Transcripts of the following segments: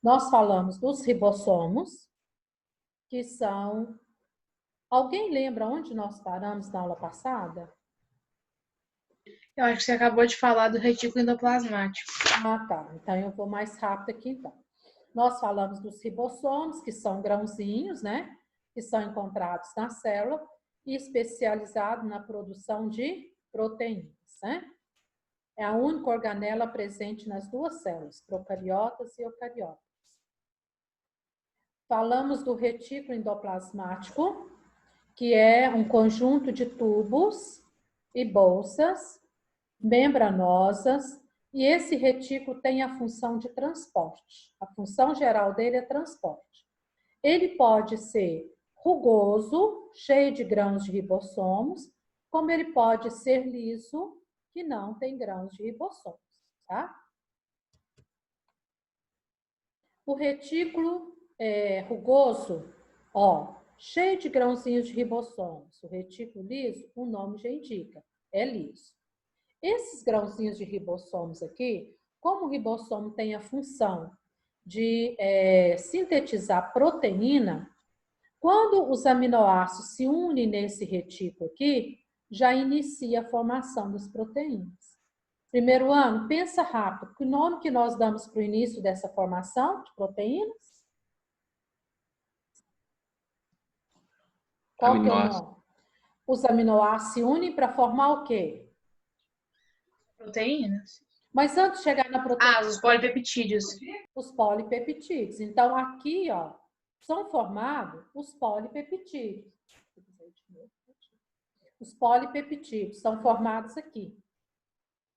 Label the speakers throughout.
Speaker 1: Nós falamos dos ribossomos, que são... Alguém lembra onde nós paramos na aula passada?
Speaker 2: Eu acho que você acabou de falar do retículo endoplasmático.
Speaker 1: Ah, tá. Então, eu vou mais rápido aqui, então. Nós falamos dos ribossomos, que são grãozinhos, né? Que são encontrados na célula e especializados na produção de proteínas, né? É a única organela presente nas duas células, procariotas e eucariotas. Falamos do retículo endoplasmático, que é um conjunto de tubos e bolsas membranosas, e esse retículo tem a função de transporte. A função geral dele é transporte. Ele pode ser rugoso, cheio de grãos de ribossomos, como ele pode ser liso, que não tem grãos de ribossomos, tá? O retículo rugoso, ó, cheio de grãozinhos de ribossomos. O retículo liso, o nome já indica, é liso. Esses grãozinhos de ribossomos aqui, como o ribossomo tem a função de sintetizar proteína, quando os aminoácidos se unem nesse retículo aqui, já inicia a formação das proteínas. Primeiro ano, pensa rápido. Que nome que nós damos para o início dessa formação de proteínas? Qual que é o nome? Os aminoácidos se unem para formar o quê?
Speaker 2: Proteínas?
Speaker 1: Mas antes de chegar na proteína...
Speaker 2: Ah, os polipeptídeos.
Speaker 1: Os polipeptídeos. Então, aqui, ó, são formados os polipeptídeos. Os polipeptídeos são formados aqui.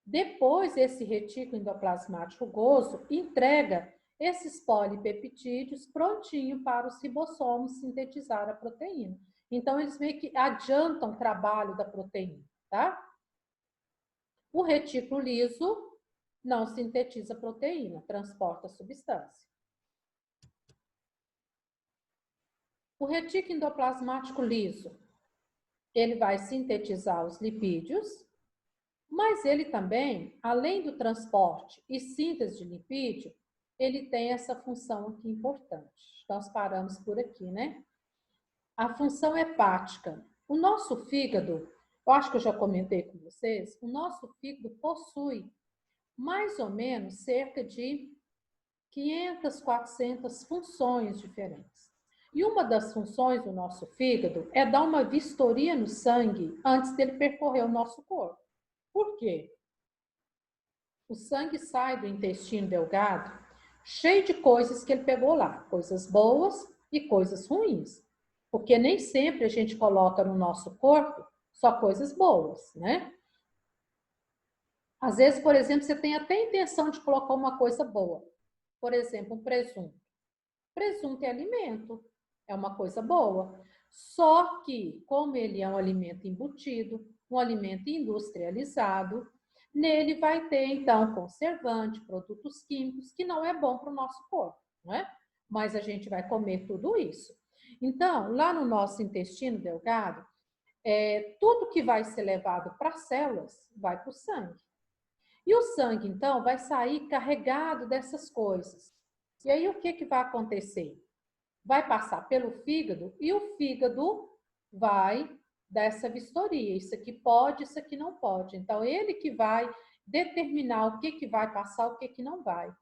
Speaker 1: Depois, esse retículo endoplasmático rugoso entrega esses polipeptídeos prontinho para os ribossomos sintetizar a proteína. Então, eles meio que adiantam o trabalho da proteína, tá? O retículo liso não sintetiza proteína, transporta a substância. O retículo endoplasmático liso, ele vai sintetizar os lipídios, mas ele também, além do transporte e síntese de lipídio, ele tem essa função aqui importante. Nós paramos por aqui, né? A função hepática. O nosso fígado, eu acho que eu já comentei com vocês, o nosso fígado possui mais ou menos cerca de 500, 400 funções diferentes. E uma das funções do nosso fígado é dar uma vistoria no sangue antes dele percorrer o nosso corpo. Por quê? O sangue sai do intestino delgado cheio de coisas que ele pegou lá, coisas boas e coisas ruins. Porque nem sempre a gente coloca no nosso corpo só coisas boas, né? Às vezes, por exemplo, você tem até a intenção de colocar uma coisa boa. Por exemplo, um presunto. Presunto é alimento, é uma coisa boa. Só que, como ele é um alimento embutido, um alimento industrializado, nele vai ter, então, conservante, produtos químicos, que não é bom para o nosso corpo, não é? Mas a gente vai comer tudo isso. Então, lá no nosso intestino delgado, tudo que vai ser levado para as células vai para o sangue. E o sangue, então, vai sair carregado dessas coisas. E aí, o que vai acontecer? Vai passar pelo fígado e o fígado vai dar essa vistoria. Isso aqui pode, isso aqui não pode. Então, ele que vai determinar o que vai passar, o que não vai.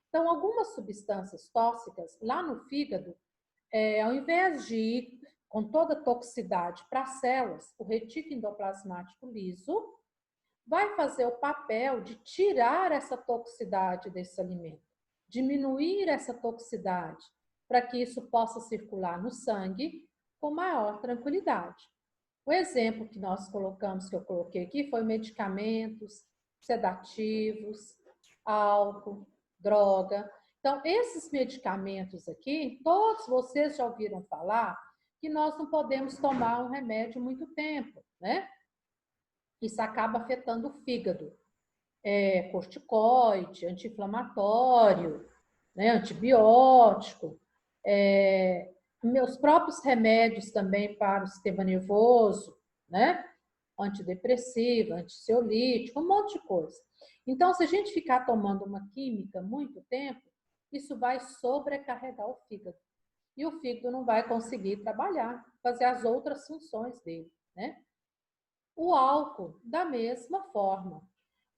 Speaker 1: Então, algumas substâncias tóxicas lá no fígado, ao invés de ir com toda a toxicidade para as células, o retículo endoplasmático liso vai fazer o papel de tirar essa toxicidade desse alimento, diminuir essa toxicidade, para que isso possa circular no sangue com maior tranquilidade. O exemplo que nós colocamos, que eu coloquei aqui, foi medicamentos, sedativos, álcool, droga. Então, esses medicamentos aqui, todos vocês já ouviram falar que nós não podemos tomar um remédio muito tempo, né? Isso acaba afetando o fígado. Corticoide, anti-inflamatório, né, antibiótico, meus próprios remédios também para o sistema nervoso, né? Antidepressivo, antiansiolítico, um monte de coisa. Então, se a gente ficar tomando uma química muito tempo, isso vai sobrecarregar o fígado. E o fígado não vai conseguir trabalhar, fazer as outras funções dele, né? O álcool, da mesma forma.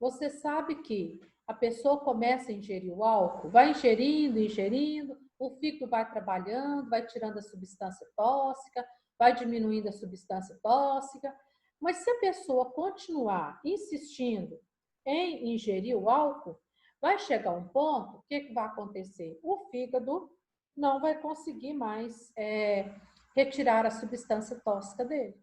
Speaker 1: Você sabe que a pessoa começa a ingerir o álcool, vai ingerindo, o fígado vai trabalhando, vai tirando a substância tóxica, vai diminuindo a substância tóxica. Mas se a pessoa continuar insistindo em ingerir o álcool, vai chegar um ponto, o que vai acontecer? O fígado não vai conseguir mais retirar a substância tóxica dele.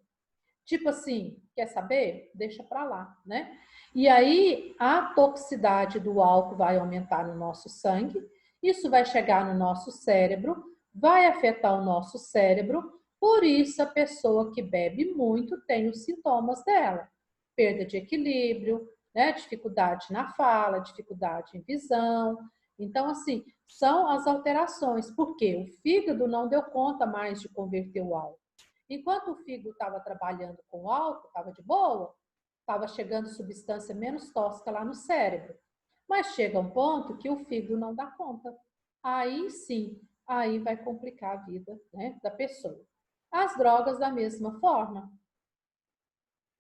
Speaker 1: Tipo assim, quer saber? Deixa para lá, né? E aí a toxicidade do álcool vai aumentar no nosso sangue, isso vai chegar no nosso cérebro, vai afetar o nosso cérebro, por isso a pessoa que bebe muito tem os sintomas dela: perda de equilíbrio, né? Dificuldade na fala, dificuldade em visão. Então, assim, são as alterações, porque o fígado não deu conta mais de converter o álcool. Enquanto o fígado estava trabalhando com álcool, estava de boa, estava chegando substância menos tóxica lá no cérebro. Mas chega um ponto que o fígado não dá conta. Aí sim, aí vai complicar a vida, né, da pessoa. As drogas da mesma forma.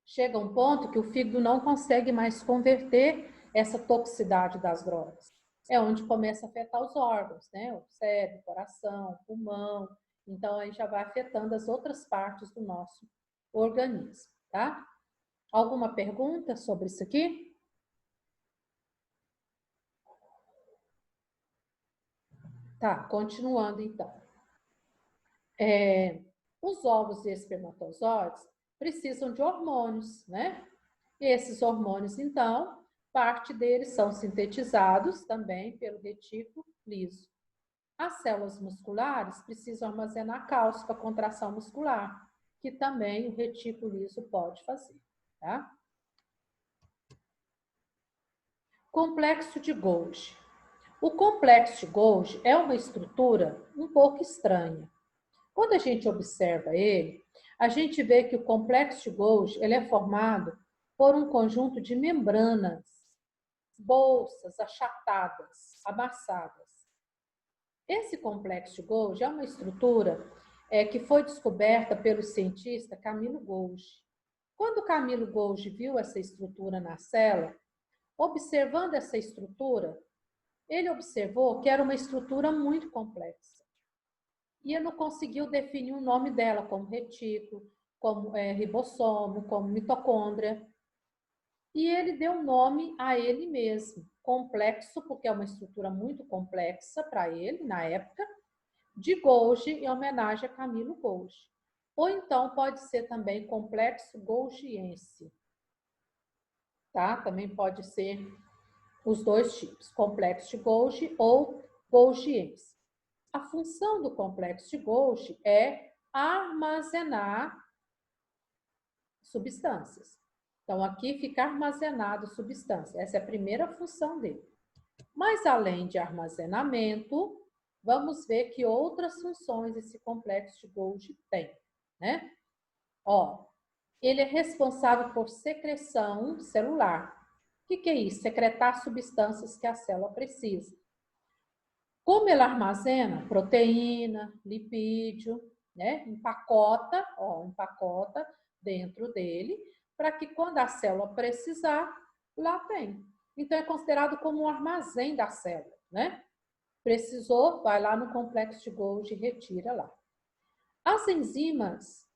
Speaker 1: Chega um ponto que o fígado não consegue mais converter essa toxicidade das drogas. É onde começa a afetar os órgãos, né? O cérebro, o coração, o pulmão. Então, aí já vai afetando as outras partes do nosso organismo, tá? Alguma pergunta sobre isso aqui? Tá, continuando então. Os ovos e espermatozoides precisam de hormônios, né? E esses hormônios, então, parte deles são sintetizados também pelo retículo liso. As células musculares precisam armazenar cálcio para a contração muscular, que também o retículo liso pode fazer, tá? Complexo de Golgi. O complexo de Golgi é uma estrutura um pouco estranha. Quando a gente observa ele, a gente vê que o complexo de Golgi ele é formado por um conjunto de membranas, bolsas achatadas, amassadas. Esse complexo de Golgi é uma estrutura que foi descoberta pelo cientista Camilo Golgi. Quando Camilo Golgi viu essa estrutura na célula, observando essa estrutura, ele observou que era uma estrutura muito complexa. E ele não conseguiu definir o nome dela como retículo, como ribossomo, como mitocôndria. E ele deu um nome a ele mesmo, complexo, porque é uma estrutura muito complexa para ele, na época, de Golgi, em homenagem a Camilo Golgi. Ou então pode ser também complexo golgiense. Tá? Também pode ser os dois tipos, complexo de Golgi ou golgiense. A função do complexo de Golgi é armazenar substâncias. Então, aqui fica armazenado substância. Essa é a primeira função dele. Mas, além de armazenamento, vamos ver que outras funções esse complexo de Golgi tem, né? Ó, ele é responsável por secreção celular. O que é isso? Secretar substâncias que a célula precisa. Como ele armazena proteína, lipídio, né? Empacota dentro dele, para que quando a célula precisar, lá tem. Então, é considerado como um armazém da célula, né? Precisou, vai lá no complexo de Golgi e retira lá. As enzimas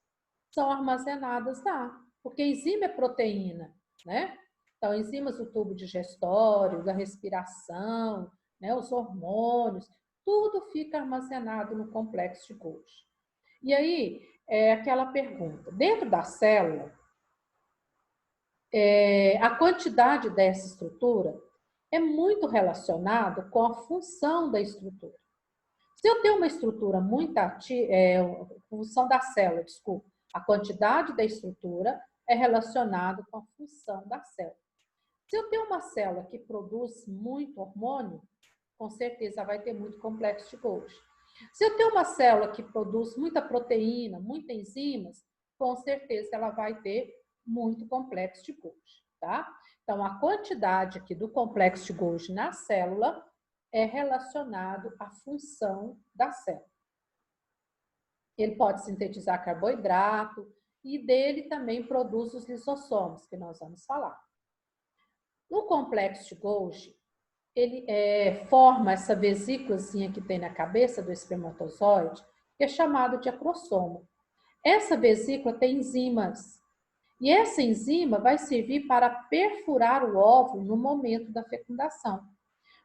Speaker 1: são armazenadas lá, porque enzima é proteína, né? Então, enzimas do tubo digestório, da respiração, né, os hormônios, tudo fica armazenado no complexo de Golgi. E aí, aquela pergunta, dentro da célula, a quantidade dessa estrutura é muito relacionado com a função da estrutura. Se eu tenho uma estrutura muito ativa, função da célula, desculpa, a quantidade da estrutura é relacionada com a função da célula. Se eu tenho uma célula que produz muito hormônio, com certeza vai ter muito complexo de Golgi. Se eu tenho uma célula que produz muita proteína, muitas enzimas, com certeza ela vai ter muito complexo de Golgi, tá? Então, a quantidade aqui do complexo de Golgi na célula é relacionado à função da célula. Ele pode sintetizar carboidrato e dele também produz os lisossomos, que nós vamos falar. No complexo de Golgi, ele forma essa vesículazinha que tem na cabeça do espermatozoide, que é chamado de acrosoma. Essa vesícula tem enzimas. E essa enzima vai servir para perfurar o óvulo no momento da fecundação.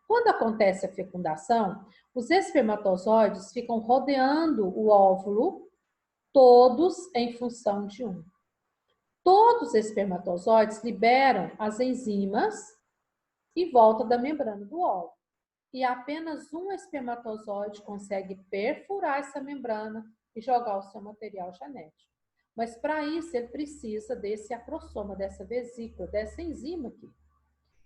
Speaker 1: Quando acontece a fecundação, os espermatozoides ficam rodeando o óvulo, todos em função de um. Todos os espermatozoides liberam as enzimas em volta da membrana do óvulo. E apenas um espermatozoide consegue perfurar essa membrana e jogar o seu material genético. Mas para isso ele precisa desse acrosoma, dessa vesícula, dessa enzima aqui.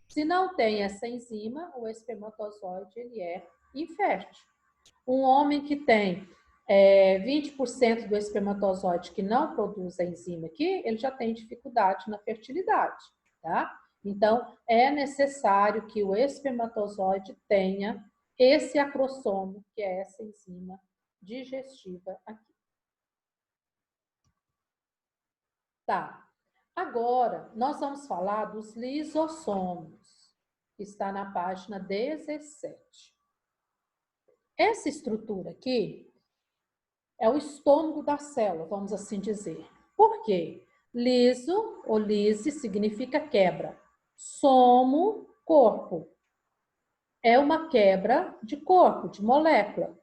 Speaker 1: Se não tem essa enzima, o espermatozoide ele é infértil. Um homem que tem 20% do espermatozoide que não produz a enzima aqui, ele já tem dificuldade na fertilidade, tá? Então, é necessário que o espermatozoide tenha esse acrossomo, que é essa enzima digestiva aqui. Tá. Agora, nós vamos falar dos lisossomos, que está na página 17. Essa estrutura aqui é o estômago da célula, vamos assim dizer. Por quê? Liso ou lise significa quebra. Somo, corpo. É uma quebra de corpo, de molécula.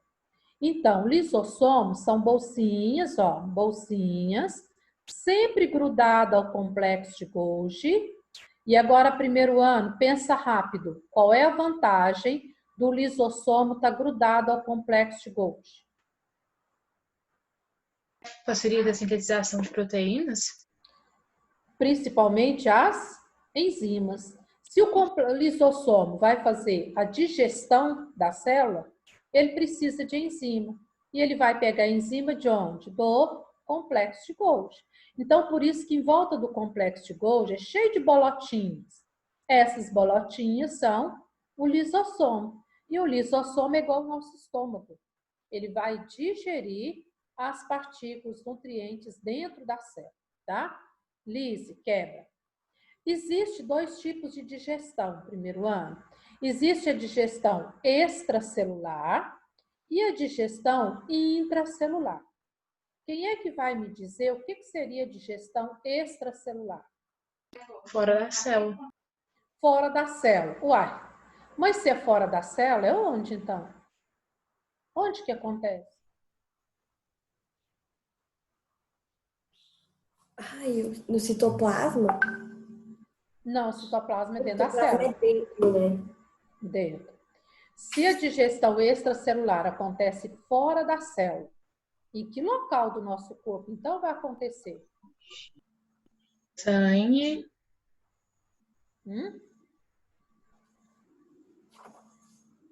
Speaker 1: Então, lisossomos são bolsinhas, ó, bolsinhas, sempre grudada ao complexo de Golgi. E agora, primeiro ano, pensa rápido. Qual é a vantagem do lisossomo estar grudado ao complexo de Golgi?
Speaker 2: Facilita a sintetização de proteínas?
Speaker 1: Principalmente as enzimas. Se o lisossomo vai fazer a digestão da célula, ele precisa de enzima. E ele vai pegar a enzima de onde? Do complexo de Golgi. Então, por isso que em volta do complexo de Golgi é cheio de bolotinhas. Essas bolotinhas são o lisossomo. E o lisossomo é igual ao nosso estômago. Ele vai digerir as partículas nutrientes dentro da célula, tá? Lise, quebra. Existem dois tipos de digestão, primeiro ano. Existe a digestão extracelular e a digestão intracelular. Quem é que vai me dizer o que seria digestão extracelular?
Speaker 2: Fora da célula.
Speaker 1: Fora da célula. Uai, mas se é fora da célula, é onde então? Onde que acontece?
Speaker 3: No citoplasma?
Speaker 1: Não, o citoplasma é
Speaker 3: O
Speaker 1: dentro da
Speaker 3: citoplasma
Speaker 1: célula.
Speaker 3: é dentro, né?
Speaker 1: Dentro. Se a digestão extracelular acontece fora da célula, em que local do nosso corpo então vai acontecer?
Speaker 2: Sangue.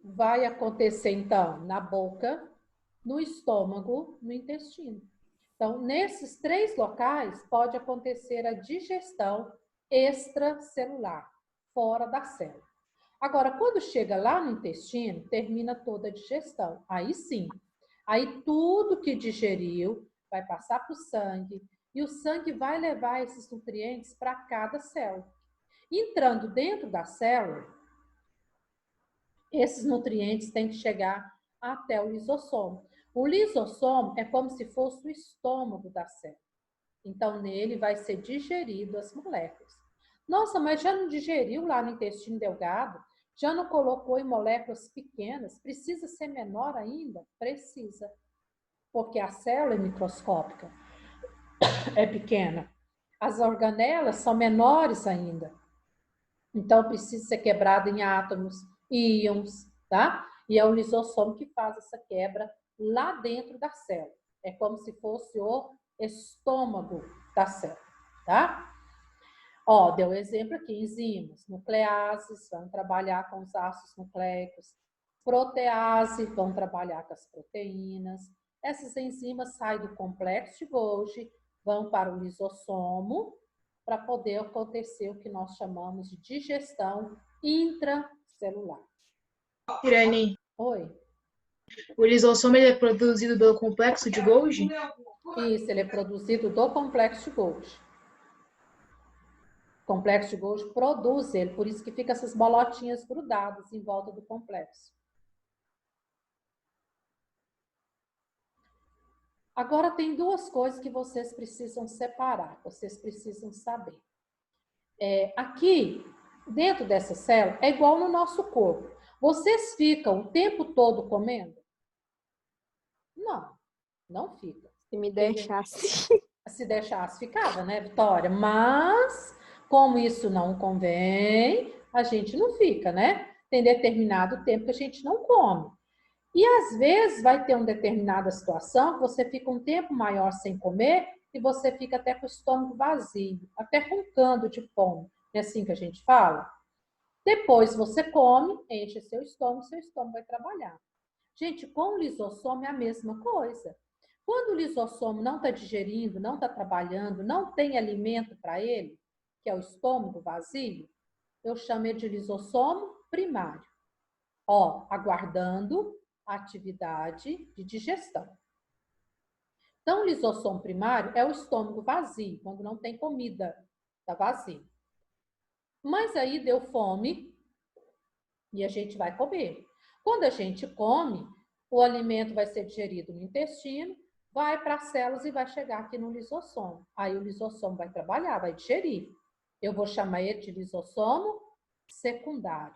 Speaker 1: Vai acontecer então na boca, no estômago, no intestino. Então, nesses três locais pode acontecer a digestão extracelular, fora da célula. Agora, quando chega lá no intestino, termina toda a digestão. Aí sim, aí tudo que digeriu vai passar para o sangue e o sangue vai levar esses nutrientes para cada célula. Entrando dentro da célula, esses nutrientes têm que chegar até o lisossomo. O lisossomo é como se fosse o estômago da célula. Então, nele vai ser digerido as moléculas. Nossa, mas já não digeriu lá no intestino delgado? Já não colocou em moléculas pequenas? Precisa ser menor ainda? Precisa. Porque a célula é microscópica, é pequena. As organelas são menores ainda. Então, precisa ser quebrado em átomos, íons, tá? E é o lisossomo que faz essa quebra lá dentro da célula. É como se fosse o estômago da célula, tá? Ó, deu exemplo aqui, enzimas, nucleases, vão trabalhar com os ácidos nucleicos, protease, vão trabalhar com as proteínas. Essas enzimas saem do complexo de Golgi, vão para o lisossomo, para poder acontecer o que nós chamamos de digestão intracelular.
Speaker 2: Irani,
Speaker 1: Oi.
Speaker 2: o lisossomo ele é produzido do complexo de Golgi?
Speaker 1: Isso, ele é produzido do complexo de Golgi. O complexo de Golgi produz ele, por isso que fica essas bolotinhas grudadas em volta do complexo. Agora, tem duas coisas que vocês precisam separar, vocês precisam saber. Aqui, dentro dessa célula, é igual no nosso corpo. Vocês ficam o tempo todo comendo? Não, não fica.
Speaker 4: Se me deixasse.
Speaker 1: Se deixasse, ficava, né, Vitória? Mas, como isso não convém, a gente não fica, né? Tem determinado tempo que a gente não come. E às vezes vai ter uma determinada situação que você fica um tempo maior sem comer e você fica até com o estômago vazio, até roncando de fome. É assim que a gente fala? Depois você come, enche seu estômago vai trabalhar. Gente, com o lisossomo é a mesma coisa. Quando o lisossomo não está digerindo, não está trabalhando, não tem alimento para ele, que é o estômago vazio, eu chamo ele de lisossomo primário. Ó, aguardando a atividade de digestão. Então, o lisossomo primário é o estômago vazio, quando não tem comida, está vazio. Mas aí deu fome e a gente vai comer. Quando a gente come, o alimento vai ser digerido no intestino, vai para as células e vai chegar aqui no lisossomo. Aí o lisossomo vai trabalhar, vai digerir. Eu vou chamar ele de lisossomo secundário.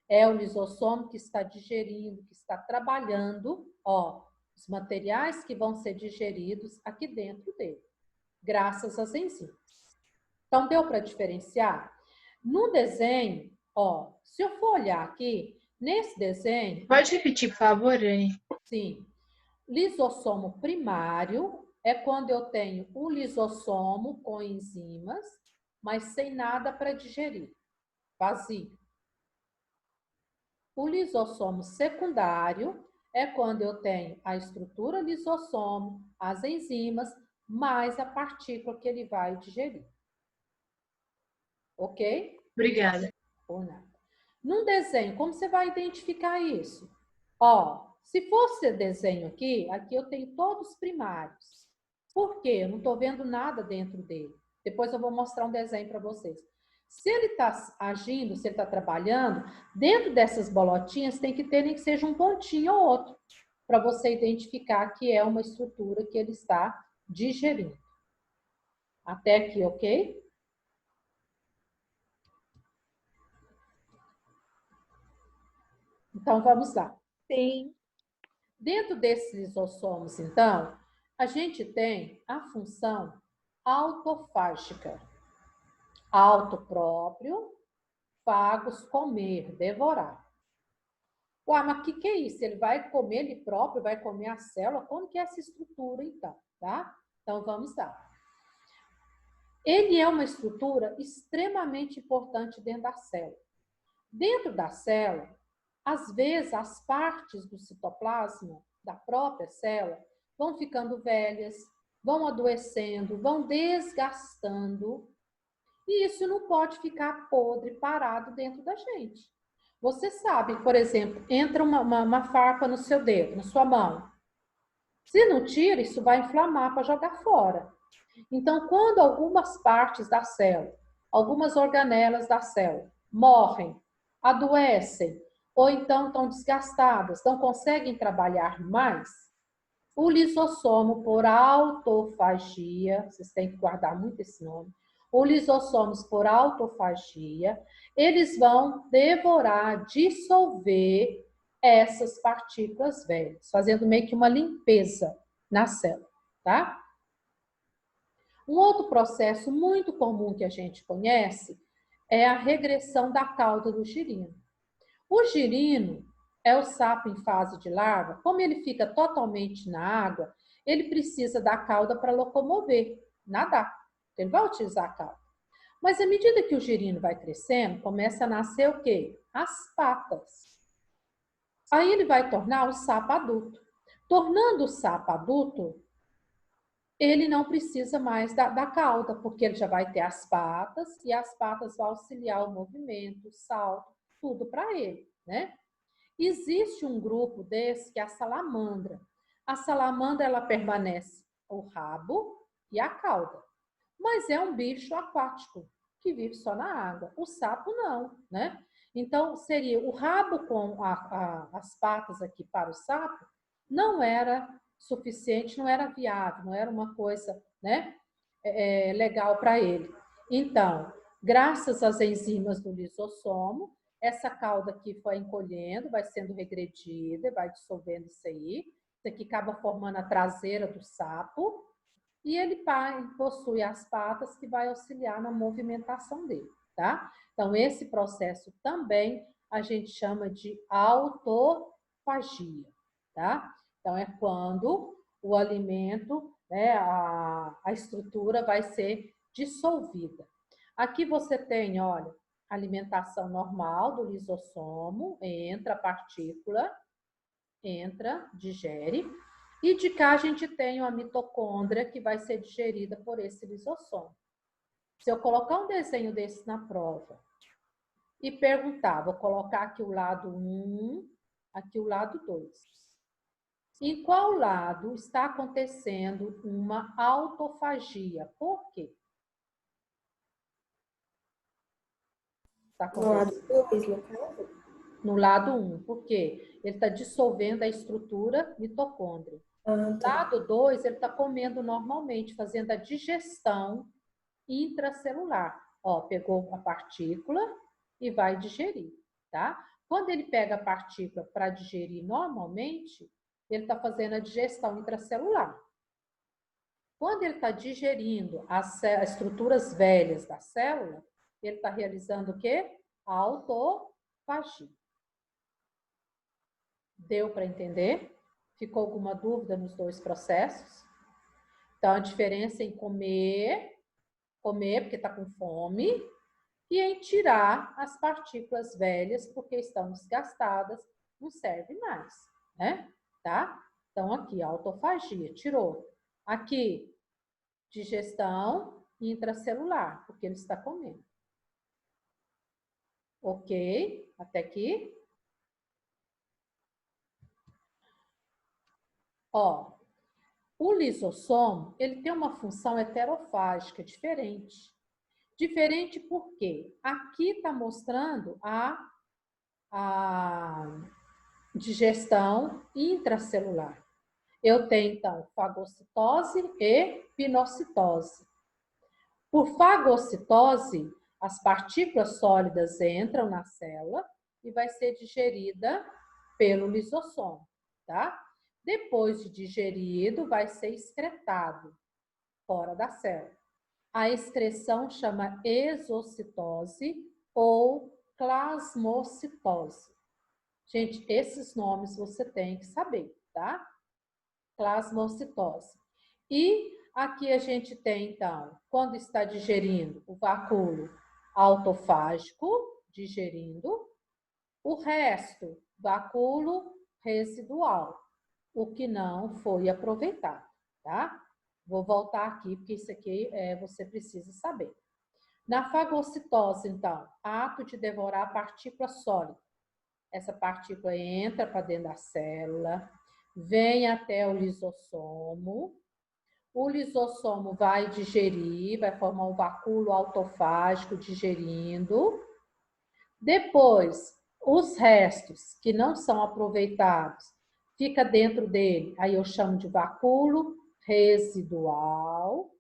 Speaker 1: É o lisossomo que está digerindo, que está trabalhando, ó, os materiais que vão ser digeridos aqui dentro dele, graças às enzimas. Então, deu para diferenciar? No desenho, ó, se eu for olhar aqui, nesse desenho...
Speaker 2: Pode repetir, por favor, Irani?
Speaker 1: Sim. Lisossomo primário é quando eu tenho o lisossomo com enzimas, mas sem nada para digerir, vazio. O lisossomo secundário é quando eu tenho a estrutura lisossomo, as enzimas, mais a partícula que ele vai digerir. Ok?
Speaker 2: Obrigada.
Speaker 1: Ou nada. Num desenho, como você vai identificar isso? Ó, se fosse desenho aqui eu tenho todos primários. Por quê? Eu não estou vendo nada dentro dele. Depois eu vou mostrar um desenho para vocês. Se ele está agindo, se ele está trabalhando, dentro dessas bolotinhas tem que ter nem que seja um pontinho ou outro, para você identificar que é uma estrutura que ele está digerindo. Até aqui, ok? Então, vamos lá.
Speaker 4: Sim.
Speaker 1: Dentro desses lisossomos, então, a gente tem a função autofágica. Auto próprio, fagos, comer, devorar. Ué, mas o que é isso? Ele vai comer ele próprio, vai comer a célula? Como que é essa estrutura, então? Tá? Então, vamos lá. Ele é uma estrutura extremamente importante dentro da célula. Dentro da célula, às vezes, as partes do citoplasma, da própria célula, vão ficando velhas, vão adoecendo, vão desgastando. E isso não pode ficar podre, parado dentro da gente. Você sabe, por exemplo, entra uma farpa no seu dedo, na sua mão. Se não tira, isso vai inflamar para jogar fora. Então, quando algumas partes da célula, algumas organelas da célula morrem, adoecem, ou então estão desgastadas, não conseguem trabalhar mais, o lisossomo, por autofagia, vocês têm que guardar muito esse nome, os lisossomos por autofagia, eles vão devorar, dissolver essas partículas velhas, fazendo meio que uma limpeza na célula, tá? Um outro processo muito comum que a gente conhece é a regressão da cauda do girino. O girino é o sapo em fase de larva, como ele fica totalmente na água, ele precisa da cauda para locomover, nadar. Ele vai utilizar a cauda. Mas à medida que o girino vai crescendo, começa a nascer o quê? As patas. Aí ele vai tornar o sapo adulto. Tornando o sapo adulto, ele não precisa mais da cauda, porque ele já vai ter as patas, e as patas vão auxiliar o movimento, o salto, tudo para ele, né? Existe um grupo desse que é a salamandra. A salamandra, ela permanece o rabo e a cauda. Mas é um bicho aquático, que vive só na água. O sapo não, né? Então, seria o rabo com as patas aqui para o sapo, não era suficiente, não era viável, não era uma coisa, né, legal para ele. Então, graças às enzimas do lisossomo, essa cauda aqui foi encolhendo, vai sendo regredida, vai dissolvendo isso aí. Isso aqui acaba formando a traseira do sapo. E ele possui as patas que vai auxiliar na movimentação dele, tá? Então, esse processo também a gente chama de autofagia, tá? Então, é quando o alimento, né, a estrutura vai ser dissolvida. Aqui você tem, olha, alimentação normal do lisossomo, entra a partícula, entra, digere. E de cá a gente tem a mitocôndria que vai ser digerida por esse lisossomo. Se eu colocar um desenho desse na prova e perguntar, vou colocar aqui o lado 1, aqui o lado 2. Em qual lado está acontecendo uma autofagia? Por quê? Está
Speaker 3: No lado
Speaker 1: acontecendo
Speaker 3: 2, no caso?
Speaker 1: no lado 1, por quê? Ele está dissolvendo a estrutura mitocôndria.
Speaker 3: Ah, tá.
Speaker 1: Lado 2, ele está comendo normalmente, fazendo a digestão intracelular. Ó, pegou a partícula e vai digerir, tá? Quando ele pega a partícula para digerir normalmente, ele está fazendo a digestão intracelular. Quando ele está digerindo as estruturas velhas da célula, ele está realizando o quê? A autofagia. Deu para entender? Ficou alguma dúvida nos dois processos? Então, a diferença em comer porque está com fome, e em tirar as partículas velhas, porque estão desgastadas, não serve mais, né? Tá? Então, aqui, autofagia, tirou. Aqui, digestão intracelular, porque ele está comendo. Ok? Até aqui? Ó, o lisossomo, ele tem uma função heterofágica diferente. Diferente porque aqui está mostrando a digestão intracelular. Eu tenho, então, fagocitose e pinocitose. Por fagocitose, as partículas sólidas entram na célula e vai ser digerida pelo lisossomo, tá? Depois de digerido, vai ser excretado fora da célula. A excreção chama exocitose ou plasmocitose. Gente, esses nomes você tem que saber, tá? Plasmocitose. E aqui a gente tem, então, quando está digerindo, o vacúolo autofágico, digerindo. O resto, vacúolo residual, o que não foi aproveitado, tá? Vou voltar aqui, porque isso aqui você precisa saber. Na fagocitose, então, ato de devorar partícula sólida. Essa partícula entra para dentro da célula, vem até o lisossomo. O lisossomo vai digerir, vai formar um vacúolo autofágico digerindo. Depois, os restos que não são aproveitados, fica dentro dele. Aí eu chamo de vacúolo residual.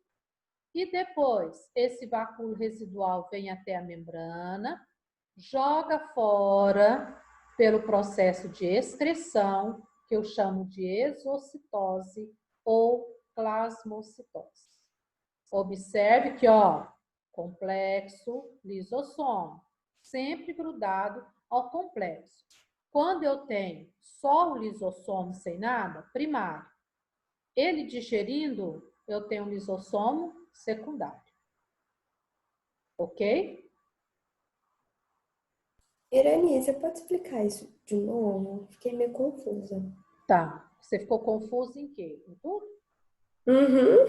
Speaker 1: E depois, esse vacúolo residual vem até a membrana, joga fora pelo processo de excreção, que eu chamo de exocitose ou plasmocitose. Observe que, ó, complexo lisossomo, sempre grudado ao complexo. Quando eu tenho só o lisossomo sem nada, primário, ele digerindo, eu tenho um lisossomo secundário. Ok?
Speaker 3: Irani, você pode explicar isso de novo? Fiquei meio confusa.
Speaker 1: Tá. Você ficou confuso em quê? Em tudo?
Speaker 3: Uhum.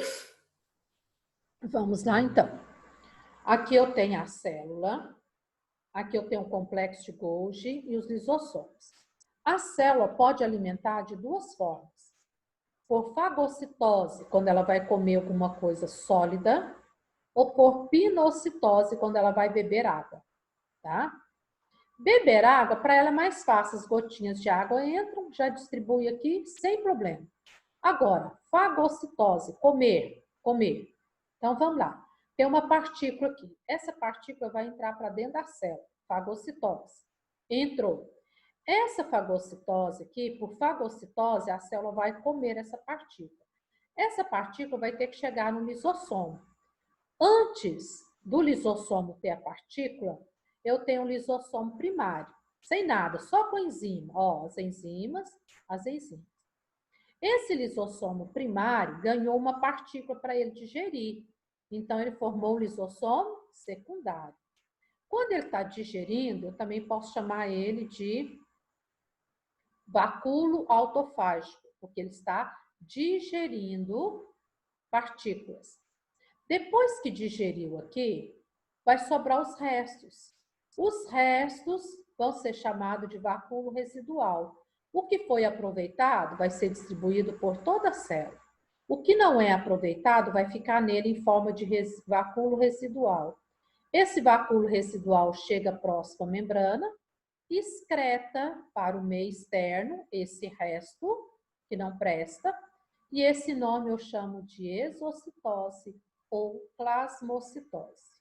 Speaker 1: Vamos lá, então. Aqui eu tenho a célula, aqui eu tenho o complexo de Golgi e os lisossomos. A célula pode alimentar de duas formas. Por fagocitose, quando ela vai comer alguma coisa sólida, ou por pinocitose, quando ela vai beber água, tá? Beber água, para ela é mais fácil, as gotinhas de água entram, já distribui aqui, sem problema. Agora, fagocitose, comer. Então, vamos lá. Tem uma partícula aqui. Essa partícula vai entrar para dentro da célula, fagocitose. Entrou. Essa fagocitose aqui, por fagocitose, a célula vai comer essa partícula. Essa partícula vai ter que chegar no lisossomo. Antes do lisossomo ter a partícula, eu tenho um lisossomo primário, sem nada, só com enzima. Ó, as enzimas. Esse lisossomo primário ganhou uma partícula para ele digerir. Então, ele formou o lisossomo secundário. Quando ele está digerindo, eu também posso chamar ele de vacúolo autofágico, porque ele está digerindo partículas. Depois que digeriu aqui, vai sobrar os restos. Os restos vão ser chamados de vacúolo residual. O que foi aproveitado vai ser distribuído por toda a célula. O que não é aproveitado vai ficar nele em forma de vacúolo residual. Esse vacúolo residual chega próximo à membrana, excreta para o meio externo esse resto que não presta, e esse nome eu chamo de exocitose ou plasmocitose.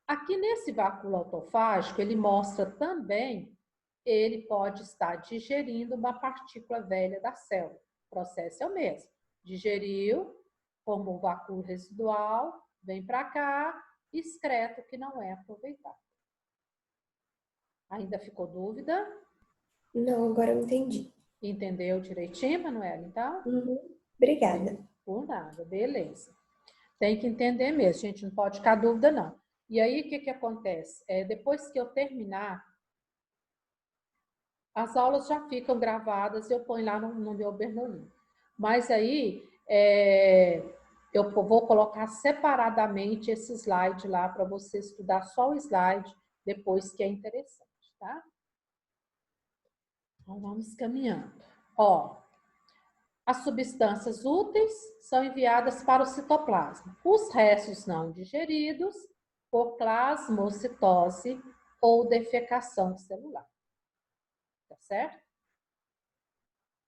Speaker 1: Aqui nesse vacúolo autofágico, ele mostra também, ele pode estar digerindo uma partícula velha da célula. O processo é o mesmo. Digeriu, formou um vacúolo residual, vem para cá, excreta o que não é aproveitado. Ainda ficou dúvida?
Speaker 3: Não, agora eu entendi.
Speaker 1: Entendeu direitinho, Manuela, então?
Speaker 3: Obrigada.
Speaker 1: Por nada, beleza. Tem que entender mesmo, gente, não pode ficar dúvida, não. E aí, o que acontece? Depois que eu terminar, as aulas já ficam gravadas, eu ponho lá no meu Bernoulli. Mas aí, eu vou colocar separadamente esse slide lá para você estudar só o slide depois, que é interessante, tá? Então, vamos caminhando. Ó, as substâncias úteis são enviadas para o citoplasma. Os restos não digeridos por plasmocitose ou defecação celular. Tá certo?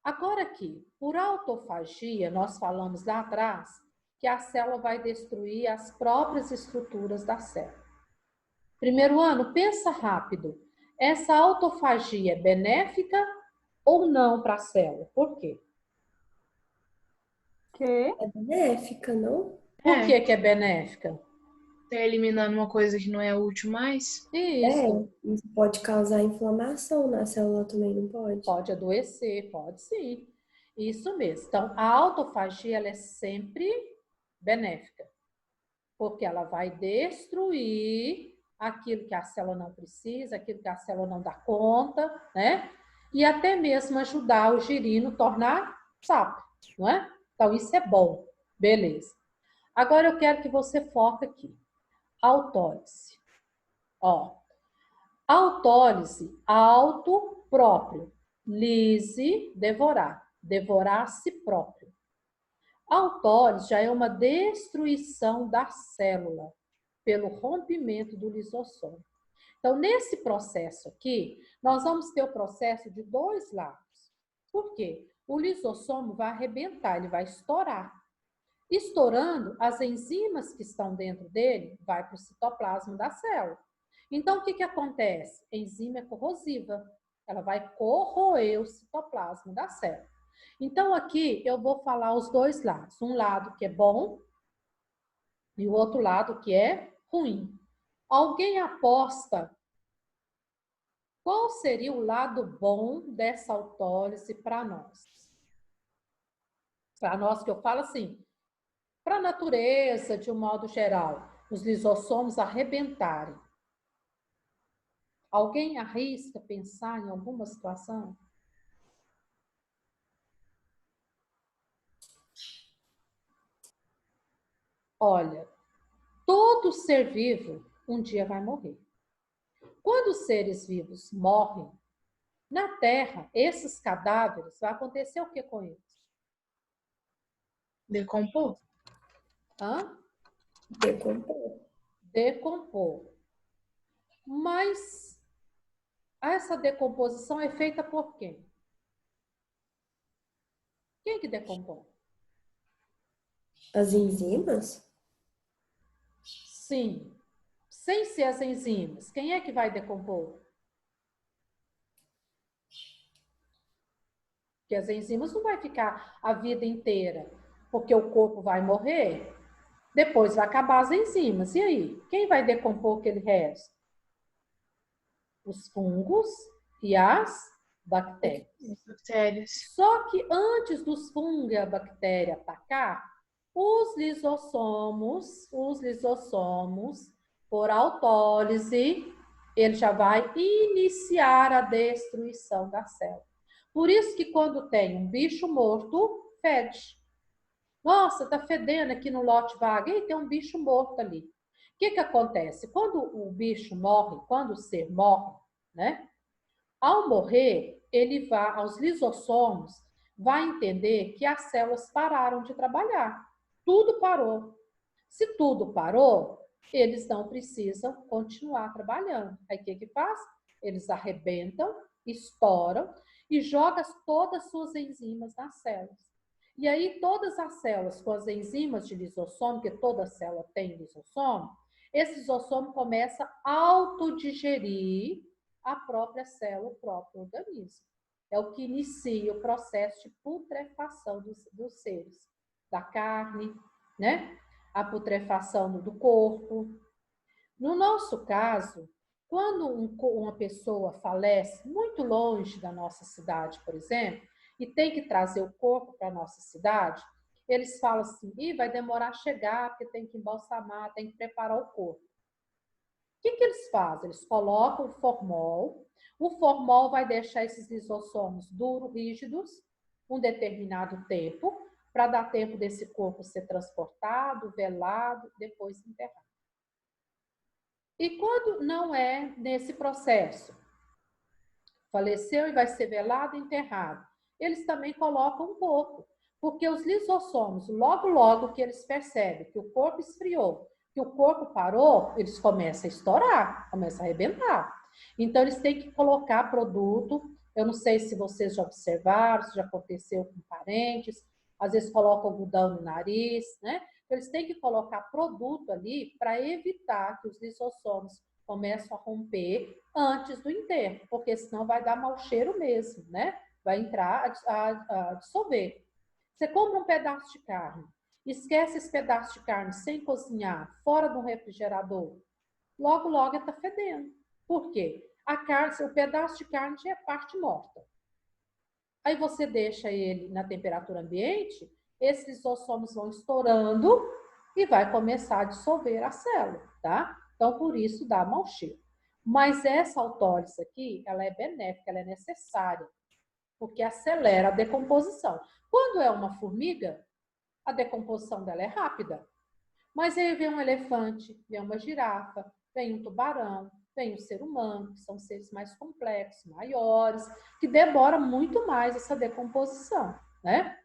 Speaker 1: Agora aqui, por autofagia, nós falamos lá atrás que a célula vai destruir as próprias estruturas da célula. Primeiro ano, pensa rápido. Essa autofagia é benéfica ou não para a célula? Por quê?
Speaker 4: Que?
Speaker 3: É benéfica, não?
Speaker 1: Por que é benéfica?
Speaker 2: Tá eliminando uma coisa que não é útil mais?
Speaker 1: Isso.
Speaker 3: Isso pode causar inflamação na célula também, não pode?
Speaker 1: Pode adoecer, pode sim. Isso mesmo. Então, a autofagia ela é sempre benéfica, porque ela vai destruir aquilo que a célula não precisa, aquilo que a célula não dá conta, né? E até mesmo ajudar o girino a tornar sapo, não é? Então, isso é bom. Beleza. Agora eu quero que você foque aqui. Autólise. Ó, autólise, auto próprio. Lise, devorar. Devorar a si próprio. Autólise já é uma destruição da célula pelo rompimento do lisossomo. Então, nesse processo aqui, nós vamos ter o processo de dois lados. Por quê? O lisossomo vai arrebentar, ele vai estourar. Estourando, as enzimas que estão dentro dele vai para o citoplasma da célula. Então, o que acontece? A enzima é corrosiva. Ela vai corroer o citoplasma da célula. Então, aqui eu vou falar os dois lados. Um lado que é bom e o outro lado que é ruim. Alguém aposta qual seria o lado bom dessa autólise para nós? Para nós, que eu falo assim, para a natureza, de um modo geral, os lisossomos arrebentarem. Alguém arrisca pensar em alguma situação? Olha, todo ser vivo um dia vai morrer. Quando os seres vivos morrem, Na terra, esses cadáveres, vai acontecer o que com eles?
Speaker 2: Decompor.
Speaker 1: Hã?
Speaker 3: Decompor.
Speaker 1: Decompor. Mas essa decomposição é feita por quem? Quem que decompõe?
Speaker 3: As enzimas?
Speaker 1: Sim. Sem ser as enzimas, quem é que vai decompor? Porque as enzimas não vai ficar a vida inteira, porque o corpo vai morrer, depois vai acabar as enzimas. E aí? Quem vai decompor aquele resto? Os fungos e as bactérias.
Speaker 2: Bactérias.
Speaker 1: Só que antes dos fungos e a bactéria atacar, os lisossomos, por autólise, ele já vai iniciar a destruição da célula. Por isso que quando tem um bicho morto, fede. Nossa, tá fedendo aqui no lote vago. Ei, tem um bicho morto ali. O que que acontece? Quando o bicho morre, quando o ser morre, né? Ao morrer, ele vai aos lisossomos, vai entender que as células pararam de trabalhar. Tudo parou. Se tudo parou, eles não precisam continuar trabalhando. Aí o que que faz? Eles arrebentam, estouram e jogam todas as suas enzimas nas células. E aí todas as células com as enzimas de lisossomo, que toda célula tem lisossomo, esse lisossomo começa a autodigerir a própria célula, o próprio organismo. É o que inicia o processo de putrefação dos seres, da carne, né? A putrefação do corpo. No nosso caso, quando uma pessoa falece muito longe da nossa cidade, por exemplo, e tem que trazer o corpo para a nossa cidade, eles falam assim, vai demorar a chegar, porque tem que embalsamar, tem que preparar o corpo. O que eles fazem? Eles colocam o formol vai deixar esses lisossomos duros, rígidos, um determinado tempo, para dar tempo desse corpo ser transportado, velado, depois enterrado. E quando não é nesse processo, faleceu e vai ser velado e enterrado, eles também colocam um pouco, porque os lisossomos, logo que eles percebem que o corpo esfriou, que o corpo parou, eles começam a estourar, começam a arrebentar. Então, eles têm que colocar produto. Eu não sei se vocês já observaram, se já aconteceu com parentes, às vezes colocam algodão no nariz, né? Eles têm que colocar produto ali para evitar que os lisossomos comecem a romper antes do enterro, porque senão vai dar mau cheiro mesmo, né? Vai entrar a dissolver. Você compra um pedaço de carne, esquece esse pedaço de carne sem cozinhar, fora de um refrigerador, logo está fedendo. Por quê? A carne, o pedaço de carne já é parte morta. Aí você deixa ele na temperatura ambiente, esses lisossomos vão estourando e vai começar a dissolver a célula, tá? Então, por isso dá mau cheiro. Mas essa autólise aqui, ela é benéfica, ela é necessária, porque acelera a decomposição. Quando é uma formiga, a decomposição dela é rápida. Mas aí vem um elefante, vem uma girafa, vem um tubarão, vem um ser humano, que são seres mais complexos, maiores, que demora muito mais essa decomposição, né?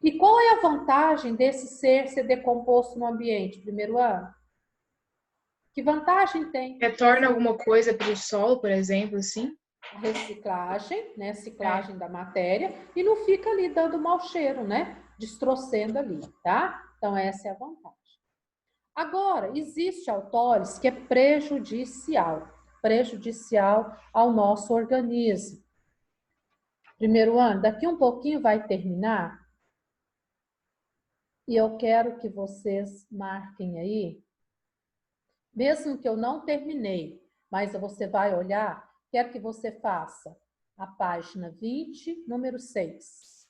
Speaker 1: E qual é a vantagem desse ser decomposto no ambiente, primeiro ano? Que vantagem tem?
Speaker 2: Retorna alguma coisa para o solo, por exemplo, assim?
Speaker 1: A reciclagem, né? Ciclagem da matéria, e não fica ali dando mau cheiro, né? Destroçando ali, tá? Então, essa é a vantagem. Agora, existe autólise que é prejudicial ao nosso organismo. Primeiro ano, daqui um pouquinho vai terminar, e eu quero que vocês marquem aí, mesmo que eu não terminei, mas você vai olhar, quero que você faça a página 20, número 6,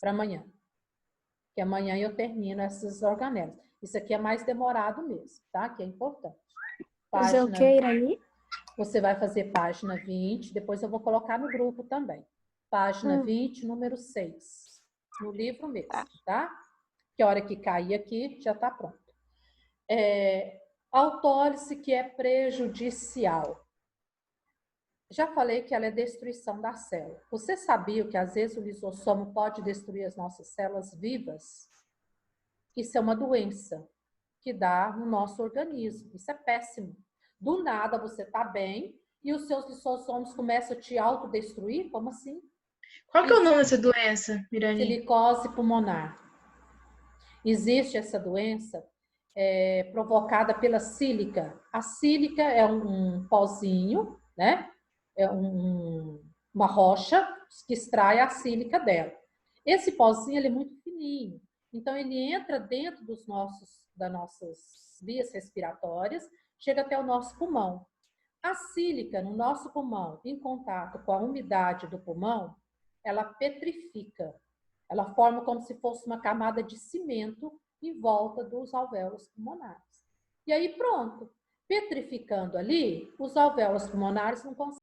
Speaker 1: para amanhã. Que amanhã eu termino essas organelas. Isso aqui é mais demorado mesmo, tá? Que é importante.
Speaker 4: Fazer o que, Irani?
Speaker 1: Você vai fazer página 20, depois eu vou colocar no grupo também. Página 20, número 6. No livro mesmo, tá? Que a hora que cair aqui, já tá pronto. Autólise que é prejudicial. já falei que ela é destruição da célula. Você sabia que às vezes o lisossomo pode destruir as nossas células vivas? Isso é uma doença que dá no nosso organismo. Isso é péssimo. Do nada você está bem e os seus lisossomos começam a te autodestruir? Como assim?
Speaker 2: Qual que é o nome dessa doença, Mirani?
Speaker 1: Silicose pulmonar. Existe essa doença provocada pela sílica. A sílica é um pozinho, né? É uma rocha que extrai a sílica dela. Esse pozinho ele é muito fininho, então ele entra dentro das nossas vias respiratórias, chega até o nosso pulmão. A sílica no nosso pulmão, em contato com a umidade do pulmão, ela petrifica. Ela forma como se fosse uma camada de cimento em volta dos alvéolos pulmonares. E aí pronto, petrificando ali, os alvéolos pulmonares não conseguem